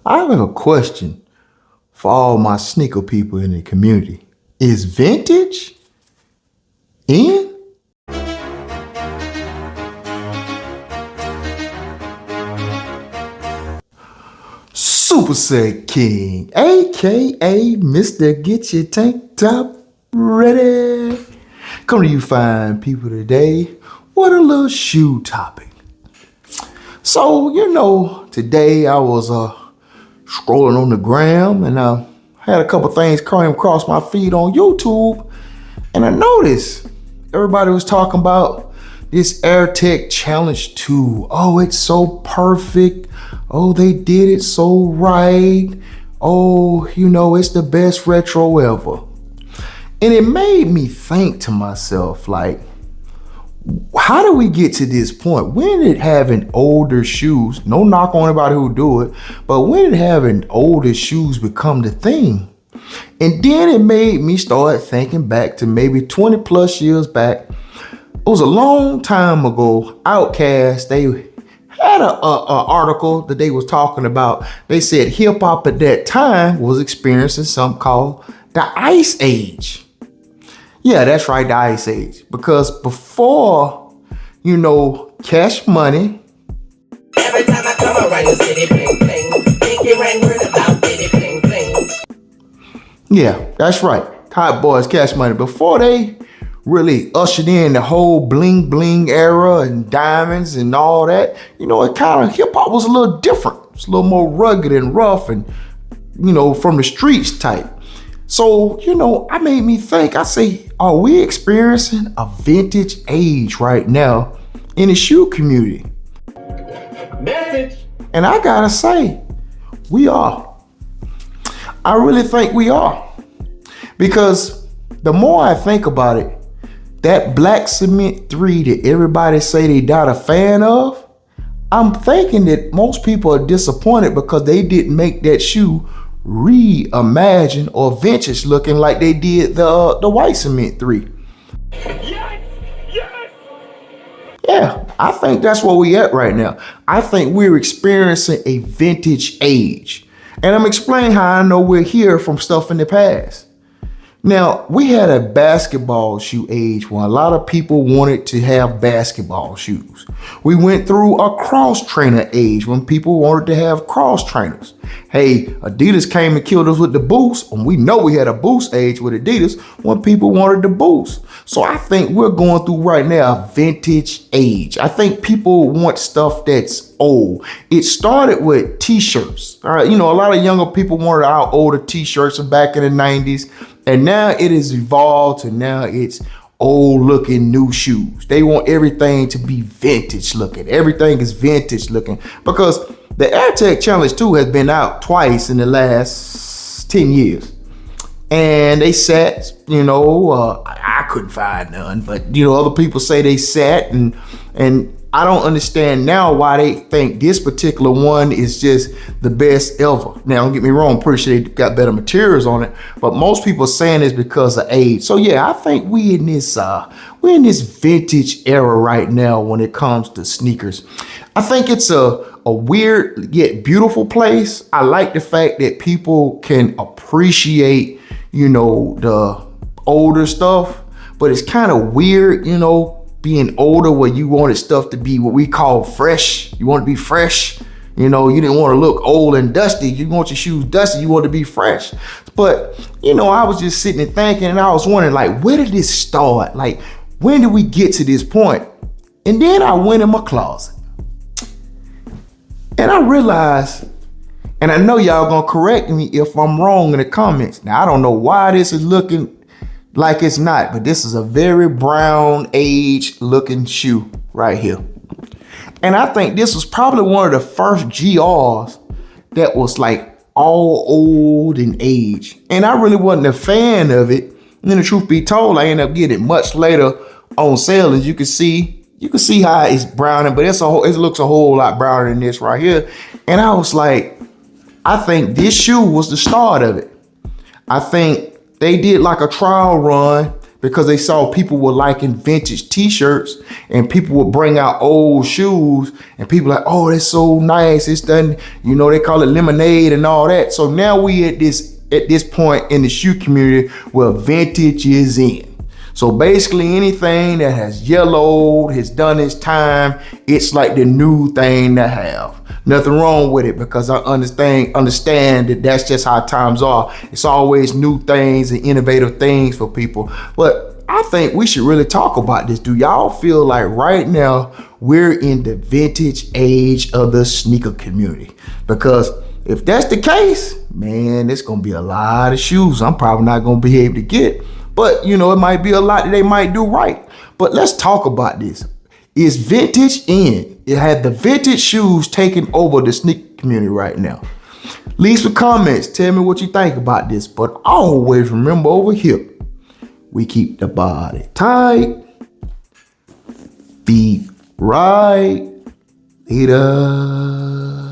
I have a question for all my sneaker people in the community. Is vintage in? Super Set King, aka Mr. Get Your Tank Top Ready. Come to you fine people today with a little shoe topic. So, today I was scrolling on the gram and had a couple things come across my feed on YouTube, and I noticed everybody was talking about this AirTech Challenge 2. Oh, it's so perfect. Oh, they did it so right. Oh, it's the best retro ever. And it made me think to myself, like, how do we get to this point? When did having older shoes, no knock on anybody who do it, but when did having older shoes become the thing? And then it made me start thinking back to maybe 20 plus years back. It was a long time ago. Outkast, they had a article that they was talking about. They said hip hop at that time was experiencing something called the Ice Age. Yeah, that's right, the Ice Age. Because before, Cash Money. Every time I come around the city, bling bling. Think you ain't heard about Diddy, bling bling. Yeah, that's right. Hot Boys, Cash Money. Before they really ushered in the whole bling bling era and diamonds and all that, it kind of, hip hop was a little different. It's a little more rugged and rough and, from the streets type. So, I made me think, I say, are we experiencing a vintage age right now in the shoe community? Message. And I gotta say, we are. I really think we are. Because the more I think about it, that Black Cement 3 that everybody say they not a fan of, I'm thinking that most people are disappointed because they didn't make that shoe reimagine or vintage looking like they did the White Cement 3. Yes! Yes! Yeah, I think that's where we at right now. I think we're experiencing a vintage age. And I'm explaining how I know we're here from stuff in the past. Now, we had a basketball shoe age when a lot of people wanted to have basketball shoes. We went through a cross trainer age when people wanted to have cross trainers. Hey, Adidas came and killed us with the Boost, and we know we had a Boost age with Adidas when people wanted the Boost. So I think we're going through right now a vintage age. I think people want stuff that's old. It started with t-shirts. All right, a lot of younger people wanted our older t-shirts back in the 90s. And now it has evolved to now it's old looking new shoes. They want everything to be vintage looking. Everything is vintage looking because the AirTech Challenge 2 has been out twice in the last 10 years. And they sat, I couldn't find none, but other people say they sat and I don't understand now why they think this particular one is just the best ever. Now, don't get me wrong, I'm pretty sure they got better materials on it, but most people are saying it's because of age. So yeah, I think we're in this vintage era right now when it comes to sneakers. I think it's a weird yet beautiful place. I like the fact that people can appreciate, the older stuff, but it's kind of weird, being older where you wanted stuff to be what we call fresh. You want to be fresh. You didn't want to look old and dusty. You want your shoes dusty. You want to be fresh. But, I was just sitting and thinking, and I was wondering, like, where did this start? Like, when did we get to this point? And then I went in my closet and I realized, and I know y'all gonna correct me if I'm wrong in the comments. Now, I don't know why this is looking like it's not, but this is a very brown age looking shoe right here. And I think this was probably one of the first GRs that was like all old and age. And I really wasn't a fan of it. And then the truth be told, I ended up getting it much later on sale. As you can see how it's browning, but it looks a whole lot browner than this right here. And I was like, I think this shoe was the start of it. I think they did like a trial run. because they saw people were liking vintage t-shirts and people would bring out old shoes and people like, oh, that's so nice. It's done, you know, they call it lemonade and all that. So now we at this point in the shoe community where vintage is in. So basically anything that has yellowed, has done its time, it's like the new thing to have. Nothing wrong with it because I understand that that's just how times are. It's always new things and innovative things for people. But I think we should really talk about this. Do y'all feel like right now we're in the vintage age of the sneaker community? Because if that's the case, man, it's gonna be a lot of shoes I'm probably not gonna be able to get. But, you know, it might be a lot that they might do right. But let's talk about this. Is vintage in? It had the vintage shoes taking over the sneaker community right now. Leave some comments. Tell me what you think about this. But always remember over here, we keep the body tight, feet right, leader.